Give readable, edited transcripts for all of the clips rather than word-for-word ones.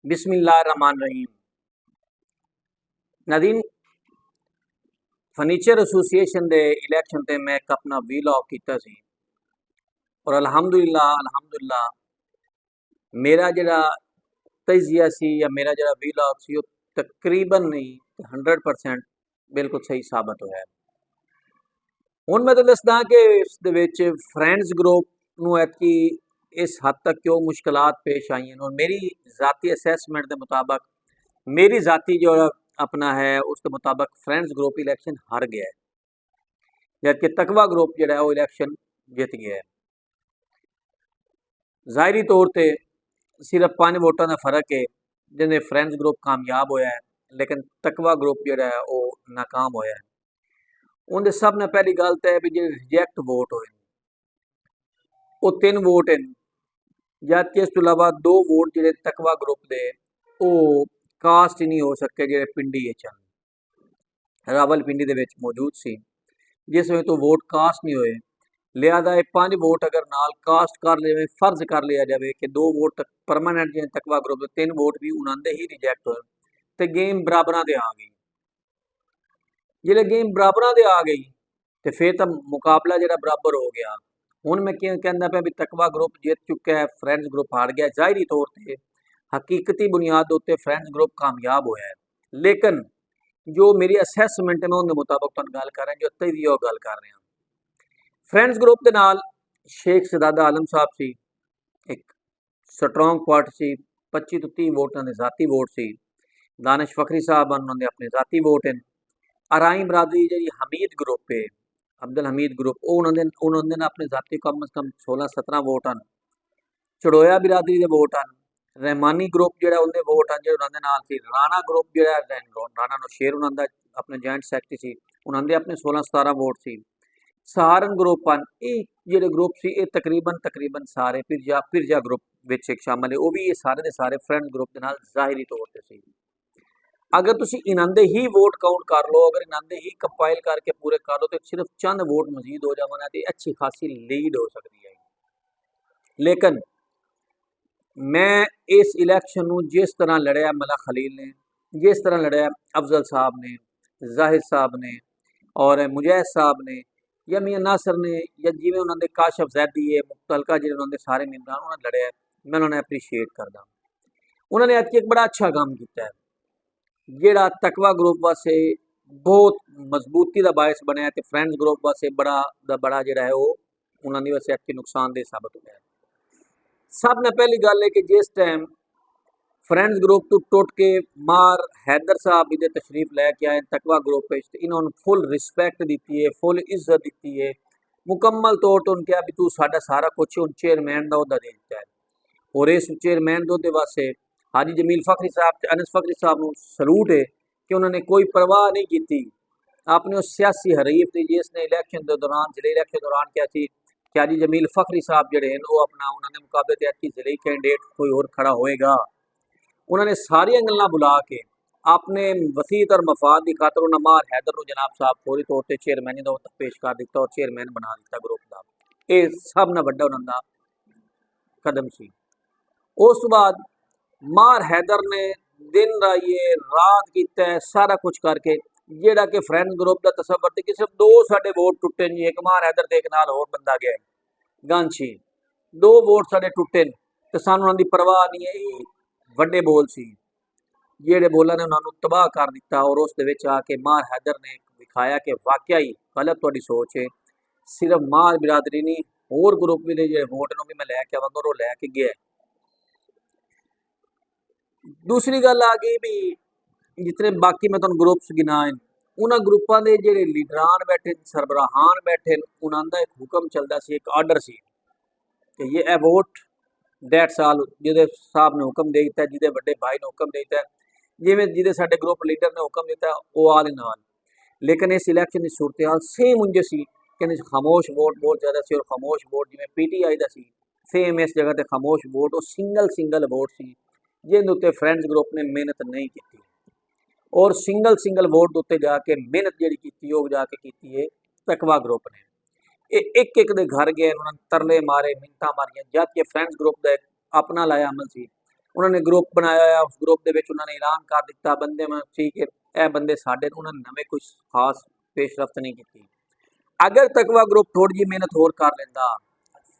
बिस्मिल्लाहिर्रहमानिर्रहीम। नाज़रीन, furniture association दे election ते मैं एक अपना वीलॉग कीता सी और अल्हम्दुलिल्लाह मेरा जिहड़ा तजिया सी या मेरा जिहड़ा वीलॉग सी वो तकरीबन नहीं 100% बिल्कुल सही साबित होया। हुण मैं तुहानूं दसदा कि इस दे विच फ्रेंड्स ग्रुप नूं ऐतकी इस हद तक क्यों मुश्किलात पेश आईयां और मेरी ज़ाती असैसमेंट के मुताबिक मेरी ज़ाती जो अपना है उसके मुताबिक फ्रेंड्स ग्रुप इलैक्शन हार गया है, जबकि तकवा ग्रुप जो है वो इलैक्शन जित गया है। ज़ाहिरी तौर पर सिर्फ 5 वोटों का फर्क है जिन्हें फ्रेंड्स ग्रुप कामयाब होया है, लेकिन तकवा ग्रुप जो है वो नाकाम होया है। उनके सब ने पहली गल तो है भी जो रिजैक्ट वोट होए वो 3 वोट हैं, जबकि इस तो इलावा 2 वोट जो तकवा ग्रुप के वो कास्ट ही नहीं हो सके जो पिंडी रावलपिंडी दे विच मौजूद सी, जिस वजह तो वोट कास्ट नहीं होए। लिहाजा ये 5 वोट अगर नाल कास्ट कर ले फर्ज कर लिया जाए कि 2 वोट तक परमानेंट जो तकवा ग्रुप 3 वोट भी उन्होंने ही रिजैक्ट होए तो गेम बराबर से आ गई। जिले गेम बराबर से आ गई तो फिर तो मुकाबला जो बराबर हो गया। हुण मैं कहना पाया भी तकवा ग्रुप जित चुका है, फ्रेंड्स ग्रुप हार गया। ज़ाहिरी तौर पर हकीकती बुनियाद के उत्ते फ्रेंड्स ग्रुप कामयाब होया है, लेकिन जो मेरी असैसमेंट है मैं उनके मुताबिक तुहानूं गल कर रहा जो तई वो गल कर रहा। फ्रेंड्स ग्रुप के नाल शेख सदादा आलम साहब सी, एक स्ट्रोंग पार्ट सी, 25 तो 30 वोटां दे ज़ाती वोट सी। दानिश फखरी साहब उन्होंने अपने ज़ाती वोट हैं। अराई बरादरी जी हमीद ग्रुप है, अब्दुल हमीद ग्रुप उन्होंने अपने ज़ाती कम अज़ कम 16-17 वोट हैं। चढ़ोया बिरादरी के वोट हैं। रहमानी ग्रुप जो उनके वोट हैं जो उन्होंने नाल सी। राणा ग्रुप जो राणा नौशेर उन्होंने अपने जॉइंट सैक्रेटरी सी, उन्होंने अपने 16-17 वोट सी। सहारन ग्रुप हैं, ये जो ग्रुप से ये तकरीबन सारे पिरजा ग्रुप विच शामिल है, वो भी ये सारे के सारे फ्रेंड ग्रुप के नाल ज़ाहिरी तौर पर सी। अगर तुम इन्होंने ही वोट काउंट कर लो, अगर इन्होंने ही कंपाइल करके पूरे कर लो तो सिर्फ चंद वोट मजीद हो जाना तो अच्छी खासी लीड हो सकती है। लेकिन मैं इस इलैक्शन में जिस तरह लड़िया मला खलील ने, जिस तरह लड़िया अफजल साहब ने, जाहिद साहब ने और मुजैद साहब ने या मियाँ नासर ने या जिमें उन्होंने काशफ जैदी है मुतलका जो उन्होंने सारे मेम्बर उन्होंने लड़िया, मैं उन्होंने अप्रीशिएट करदा। उन्होंने अज एक बड़ा अच्छा काम किया है जोड़ा तकवा ग्रुप वास्ते बहुत मजबूती का बायस बनया तो फ्रेंड्स ग्रुप वास्ते बड़ा जोड़ा है वो उन्होंने वास्ते अच्छी नुकसानदेह साबित होया है। सब ने पहली गल है कि जिस टाइम फ्रेंड्स ग्रुप तो टुट के मार हैदर साहब इधर तशरीफ लैके आए तकवा ग्रुप इन्होंने फुल रिस्पैक्ट दी है, फुल इज्जत दी है, मुकम्मल तौर पर उन्हें कहा भी तू साडा सारा कुछ उन चेयरमैन का अहदा दे दिता है। और इस चेयरमैन के अहदे वास्ते हाजी जमील फखरी साहब अनस फखरी साहब को सलूट है कि उन्होंने कोई परवाह नहीं की अपने उस सियासी हरीफ की जिसने इलैक्शन के दौरान जिले इलैक्शन दौरान क्या थी कि हाजी जमील फखरी साहब जोड़े हैं वो अपना उन्होंने मुकाबले तैयार जिले कैंडिडेट कोई और खड़ा होएगा। उन्होंने सारिया गल्लां बुला के अपने वसीयत और मफाद की खातर उन्होंने मार हैदर को जनाब साहब फौरी तौर पर चेयरमैन का अहदा पेश कर दिता और चेयरमैन बना दिता ग्रुप का। ये सब न वड्डा उन्होंने कदम सी। उस बाद मार हैदर ने दिन राइए रात किया सारा कुछ करके जेड़ा कि फ्रेंड ग्रुप का तस्वर थे कि सिर्फ 2 साढ़े वोट टुटे जी, एक मार हैदर ते एक नाल होर बंदा गया गांछी, 2 वोट साढ़े टुटे तो सानू उन्होंने परवाह नहीं है। वड्डे बोल सी जेड़े बोलों ने उन्होंने तबाह कर दिता और उस आके मार हैदर ने दिखाया कि वाकया ही गलत थोड़ी सोच है। सिर्फ मार बिरादरी नहीं होर ग्रुप भी जो वोट भी मैं लैके आवांगा और लैके गया। दूसरी गल आ गई भी जितने बाकी मैं तुम ग्रुप्स गिना उन्होंने ग्रुपों के जोड़े लीडरान बैठे सरबराहान बैठे उन्होंने एक हुक्म चलता सी, एक आर्डर सी कि ये वोट दैट साल जिदे साहब ने हुक्म दे दिता, जिदे बड़े भाई ने हुक्म दे दिता, जिमें जिदे साडे ग्रुप लीडर ने हुक्म दिता वो आल इन आल। लेकिन इस इलैक्शन की सूरत हाल सेम उंजे सी कि खामोश वोट बहुत ज़्यादा सी और खामोश वोट जिमें PTI का सी सेम इस जगह पर खामोश वोट और सिंगल वोट सी जिन उत्ते फ्रेंड्स ग्रुप ने मेहनत नहीं की और सिंगल वोट उत्ते जाके मेहनत जी की जाके की है तकवा ग्रुप ने। एक दे घर गए उन्होंने तरले मारे मिन्नतां मारियां जबकि फ्रेंड्स ग्रुप का एक अपना लाया अमल सी उन्होंने ग्रुप बनाया है, उस ग्रुप के उन्होंने ऐलान कर दिता बंदे में ठीक है यह बंदे साढ़े उन्होंने नवे कुछ खास पेशरफ्त नहीं की। अगर तकवा ग्रुप थोड़ी जी मेहनत होर कर लेंदा,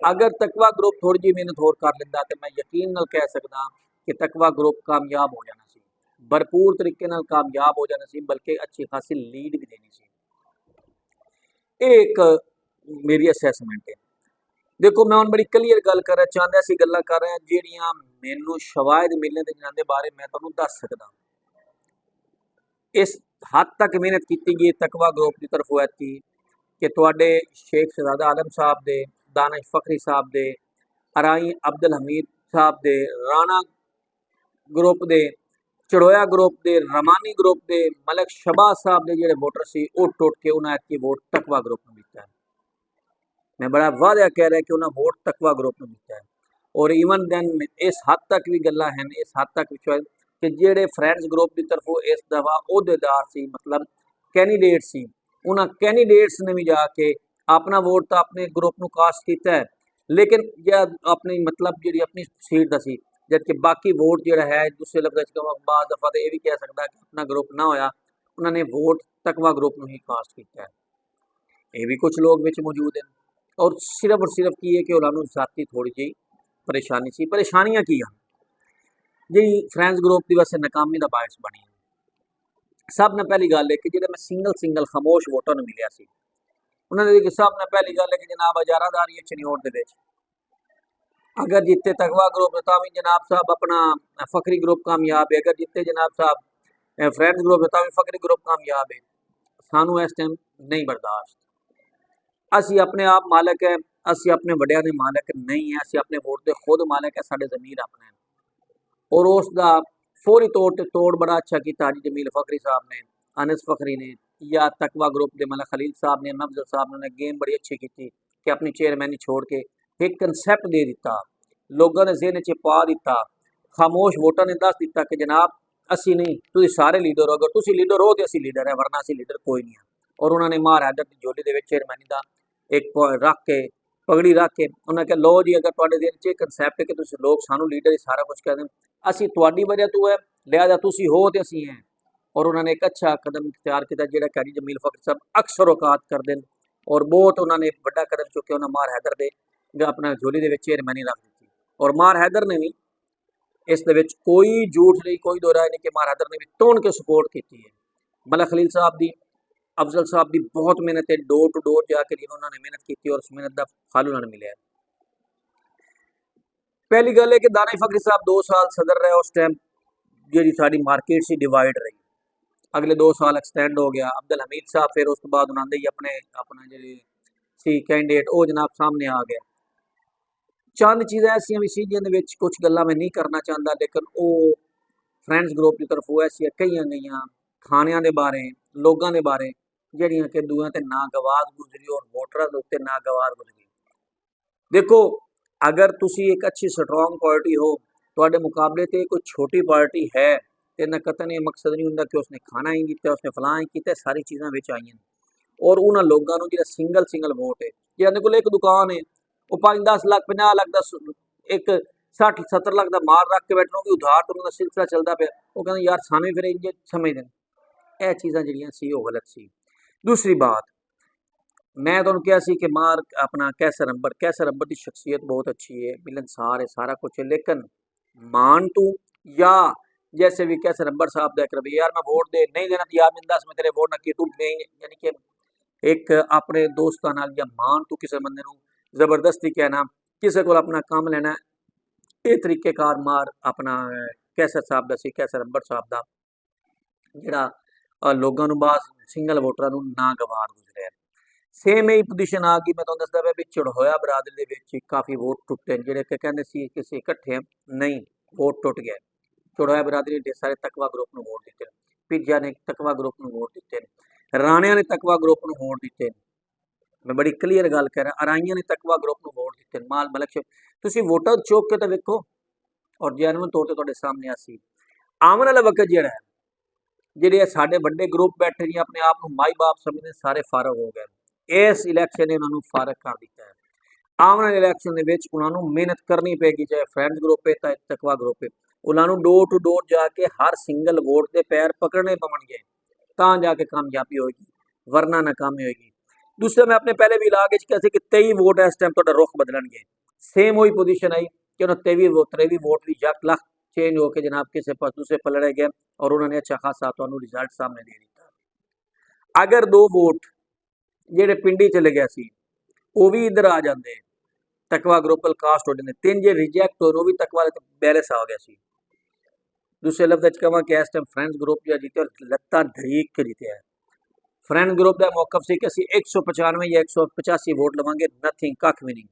अगर तकवा ग्रुप थोड़ी जी मेहनत होर कर लेंदा तो मैं यकीन नाल कह सकदा कि तकवा ग्रुप कामयाब हो जाना सी, भरपूर तरीके नाल कामयाब हो जाना सी, बल्कि अच्छी खासी लीड भी देनी सी। ये एक मेरी असैसमेंट है। देखो मैं हुण बड़ी क्लीयर गल कर चाहता सी गल्लां कर रहा जिहड़ियां मैनूं शवायद मिलने ते जिन्हां दे बारे मैं तुहानूं दस सकदा। इस हद तक मेहनत की गई तकवा ग्रुप की तरफों ऐतकी कि तुहाडे शेख शहजादा आलम साहब दे, दानिश फखरी साहब दे, अराई अब्दुल हमीद साहब दे, राणा ग्रुप दे, चड़ोया ग्रुप दे, रमानी ग्रुप दे, मलक शहबाज साहब दे जिहड़े वोटर सी उह टुट के उन्हां ऐतकी वोट तकवा ग्रुप नूं दित्ता है। मैं बड़ा वादा कह रहा कि उन्हें वोट तकवा ग्रुप में दिता है। और ईवन दैन इस हद तक भी गल्लां हैं, इस हद तक भी कि जेडे फ्रेंड्स ग्रुप की तरफों इस दफा अहदेदार सी मतलब कैंडीडेट सी उन्होंने कैंडीडेट्स ने भी जाके अपना वोट तो अपने ग्रुप में कास्ट किया है, लेकिन जब अपनी मतलब जी अपनी सीट का सी जबकि बाकी वोट जोड़ा है दूसरे लफ्ज बाद दफा तो यह भी कह सकता कि अपना ग्रुप ना होया उन्होंने वोट तकवा ग्रुप में ही कास्ट किया है। ये भी कुछ लोग विच मौजूद हैं और सिर्फ की है कि उन्होंने जाती थोड़ी जी परेशानी सी। परेशानियां की हैं जी फ्रेंड्स ग्रुप की वैसे नाकामी का बायस बनी। सब ने पहली गल है कि जो मैं सिंगल खामोश वोटर ने मिले सी उन्होंने सब ने पहली गल है कि जनाब हजारादारी चनियोट के अगर जिते तकवा ग्रुप तो भी जनाब साहब अपना फखरी ग्रुप कामयाब है, अगर जिते जनाब साहब फ्रेंड्स ग्रुप तो भी फखरी ग्रुप कामयाब है। सानू इस टाइम नहीं बर्दाश्त, असी अपने आप मालक है, असी अपने वड्या के मालक नहीं है, असी अपने वोट के खुद मालक है, साडे ज़मीर अपने हैं। और उसका फौरी तोड़ बड़ा अच्छा किया हाजी जमील फखरी साहब ने, अनस फखरी ने या तकवा ग्रुप के मतलब खलील साहब ने, नफजल साहब ने गेम बड़ी अच्छी की कि अपनी चेयरमैनी छोड़ के एक कंसैप्ट दे दिता, लोगों ने जेहन च पा दिता, खामोश वोटर ने दस दिता कि जनाब असी नहीं तुम सारे लीडर हो, अगर तुम लीडर हो तो असी लीडर है वरना असी लीडर कोई नहीं है। और उन्होंने मार हैदर की जोली के चेयरमैनी का एक रख के पगड़ी रख के उन्होंने कहा लो जी अगर तुहाडे दिल च कंसैप्ट है कि तुम लोग सानू लीडर ही सारा कुछ कह दें असी तुहाडी वजह तो है लिहाजा तुसी हो तो असी हैं। और उन्होंने एक अच्छा कदम इख्तियार किया जो कैरी जमील फखर साहब अक्सर औकात करते हैं और बहुत उन्होंने बड़ा कदम चुके उन्होंने मार हैदर दे अपना झोली के चेयरमैनी रख दी। और मार हैदर ने भी इस कोई झूठ नहीं कोई दो राय नहीं कि मार हैदर ने भी तोड़ के सपोर्ट की है। मलक खलील साहब की अफजल साहब की बहुत मेहनत है, डोर टू डोर जाकर उन्होंने मेहनत की और उस मेहनत का फल उन्होंने मिले। पहली गल है कि दानिश फखरी साहब 2 साल सदर रहे, उस टाइम जी साड़ी मार्केट सी डिवाइड रही, अगले 2 साल एक्सटेंड हो गया। अब्दुल हमीद साहब फिर उस बाद उन्होंने ही अपने अपना जी सी कैंडिडेट वो जनाब सामने आ गया। चंद चीज़ें ऐसा भी सी जिन्हें कुछ गल्लां मैं नहीं करना चाहता, लेकिन वो फ्रेंड्स ग्रुप की तरफ ऐसा कई गई खाणिया के बारे लोगों के बारे जड़ियाँ कि दूआ तो नागवार गुजरी और वोटर के उत्ते नागवार गुजरी। देखो अगर तुसी एक अच्छी स्ट्रोंग पार्टी हो तो मुकाबले तो कोई छोटी पार्टी है तो इन्ना कतन ये मकसद नहीं होंगे कि उसने खाना ही किया उसने फलां ही किया, सारी चीज़ां विच आईयां और उन्होंने लोगों को जो सिंगल वोट है जिन्होंने को एक दुकान है वो 5-10 लाख 50 लाख दस एक 60-70 लाख का माल रख के बैठना कि उधार तो उनका सिलसिला चलता पाया वो कहते यार सानू फिर इंज समझते हैं। यह चीज़ां जिहड़ियां सी वो गलत सी। दूसरी बात मैं तुहानूं कहा सी कि मार अपना कैसर अंबर की शख्सियत बहुत अच्छी है, मिलनसार है, सारा कुछ है, लेकिन मान तू या जैसे भी कैसर अंबर साहब का एक रवैया यार मैं वोट दे नहीं देना तो यार मैं दस मैं तेरे वोट ना की तू नहीं यानी कि एक अपने दोस्तों नाल या मान तू किसी बंदे नूं जबरदस्ती कहना किसी को अपना काम लेना ये तरीकेकार मार अपना कैसर साहब का सी कैसर अंबर साहब का जिहड़ा लोगों नूं बास सिंगल वोटरां नूं नागवार गुजरिया। सेम यही पोजीशन आ गई मैं तुहानूं दसदा पिया भी चढ़ोया बरादरी दे विच काफ़ी वोट टुटे जिहड़े कि कहंदे सी कि असीं इकट्ठे नहीं वोट टुट गए। चढ़ोया बरादरी ने सारे तकवा ग्रुप नूं वोट दिते, पिज्जा ने तकवा ग्रुप नूं वोट दिते, राणिया ने तकवा ग्रुप नूं वोट दिते। मैं बड़ी क्लीयर गल कह रहा अराइया ने तकवा ग्रुप नूं वोट दिते। माल मलक तुसीं वोटां चुक के तो वेखो और जैनवन तौर पर तुहाडे सामने आसी आवन वाला वक्त जिहड़ा है जिहड़े साडे वड्डे ग्रुप बैठे जी अपने आप नूं माई बाप समझदे सारे फारग हो गए। इस इलैक्शन ने उन्होंने फारग कर दिता है। आने वाले इलैक्शन के उन्होंने मेहनत करनी पेगी चाहे फ्रेंड्स ग्रुप है चाहे तकवा ग्रुप है। उन्होंने डोर टू डोर जाके हर सिंगल वोट के पैर पकड़ने पवनगे ਤਾਂ ਜਾ ਕੇ ਕਾਮਯਾਬੀ ਹੋਏਗੀ, ਵਰਨਾ ਨਾਕਾਮੀ ਹੋਏਗੀ। ਦੂਸਰਾ ਮੈਂ ਆਪਣੇ ਪਹਿਲੇ ਵੀ ਇਲਾਕੇ ਵਿੱਚ ਕਿਹਾ ਸੀ ਕਿ 23 ਵੋਟ ਇਸ ਟਾਈਮ ਤੁਹਾਡਾ ਰੁਖ ਬਦਲਣਗੇ। ਸੇਮ ਉਹੀ ਪੋਜੀਸ਼ਨ ਆਈ ਕਿ ਉਹਨਾਂ 23 ਵੋਟ ਵੀ ਜੱਕ ਲੱਖ ਚੇਂਜ ਹੋ ਕੇ ਜਨਾਬ ਕਿਸੇ ਪਾਸ ਦੂਸਰੇ ਪਲੜੇ ਗਏ ਔਰ ਉਹਨਾਂ ਨੇ ਅੱਛਾ ਖਾਸਾ ਤੁਹਾਨੂੰ ਰਿਜ਼ਲਟ ਸਾਹਮਣੇ ਦੇ ਦਿੱਤਾ। ਅਗਰ 2 ਵੋਟ ਜਿਹੜੇ ਪਿੰਡੀ ਚਲੇ ਗਿਆ ਸੀ ਉਹ ਵੀ ਇੱਧਰ ਆ ਜਾਂਦੇ ਤਕਵਾ ਗਲੋਬਲ ਕਾਸਟ ਹੋ ਜਾਂਦੇ, 3 ਜੇ ਰਿਜੈਕਟ ਹੋਣ ਉਹ ਵੀ ਤਕਵਾ ਦੇ ਬੈਲੈਂਸ ਆ ਗਿਆ ਸੀ। दूसरे लफ्ज कह कि इस टाइम फ्रेंड्स ग्रुप जो जीते और लत्ता धरीक के जीते है। फ्रेंड ग्रुप का मौकफ से कि असं 195 या 185 वोट लवेंगे, नथिंग कख भी नहीं।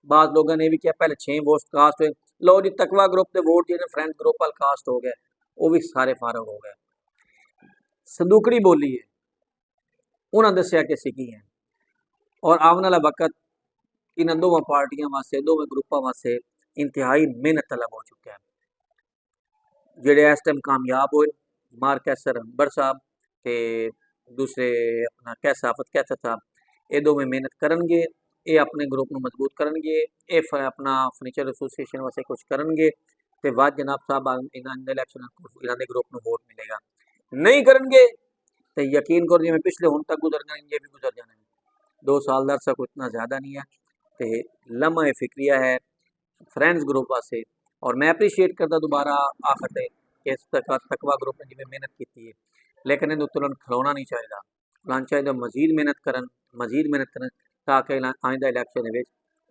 बाद लोगों ने भी किया पहले 6 वोट कास्ट हुए, लो जी तकवा ग्रुप के वोट जो फ्रेंड ग्रुप वाल कास्ट हो गए वो भी सारे फारग हो गए। संदूकड़ी बोली है उन्होंने दसिया कि असी की है और आने वाला वक्त इन दोवें पार्टियां वास्ते दोवें ग्रुपों वास्ते इंतहाई मेहनत तलब हो चुका है। ਜਿਹੜੇ ਇਸ ਟਾਈਮ ਕਾਮਯਾਬ ਹੋਏ ਮਾਰ ਕੈਸਰ ਅੰਬਰ ਸਾਹਿਬ ਤੇ ਦੂਸਰੇ ਆਪਣਾ ਕੈਸਾ ਆਫਤ ਕੈਸਾ ਸਾਹਿਬ, ਇਹ ਦੋਵੇਂ ਮਿਹਨਤ ਕਰਨਗੇ, ਇਹ ਆਪਣੇ ਗਰੁੱਪ ਨੂੰ ਮਜ਼ਬੂਤ ਕਰਨਗੇ, ਇਹ ਆਪਣਾ ਫਰਨੀਚਰ ਐਸੋਸੀਏਸ਼ਨ ਵਾਸਤੇ ਕੁਝ ਕਰਨਗੇ ਤੇ ਵੱਧ ਜਨਾਬ ਸਾਹਿਬ ਇਹਨਾਂ ਦੇ ਇਲੈਕਸ਼ਨ ਇਹਨਾਂ ਦੇ ਗਰੁੱਪ ਨੂੰ ਵੋਟ ਮਿਲੇਗਾ। ਨਹੀਂ ਕਰਨਗੇ ਤੇ ਯਕੀਨ ਕਰੋ ਜਿਵੇਂ ਪਿਛਲੇ ਹੁਣ ਤੱਕ ਗੁਜ਼ਰ ਗਏ ਇਹ ਵੀ ਗੁਜ਼ਰ ਜਾਣੇ। 2 ਸਾਲ ਦਾ ਅਰਸਾ ਕੋਈ इतना ज़्यादा नहीं है ਤੇ लम्हा फिक्रिया है फ्रेंड्स ग्रुप वास्ते। और मैं अप्रीशिएट करता दोबारा आखिर से कि इस तकवा ग्रुप ने जिम्मे मेहनत की है, लेकिन इन उत्तर खिलौना नहीं चाहिए, उन्होंने चाहिए मजीद मेहनत करन ताकि आइंदा इलैक्शन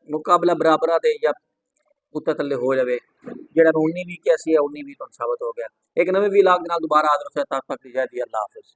मुकाबला बराबर दे या उत्तर थले हो जाए। जो 19 भी कैसी है 19 भी साबित हो गया। एक नवे भी लाख दोबारा आदर से तक इजाजत दी। अल्लाह हाफिज़।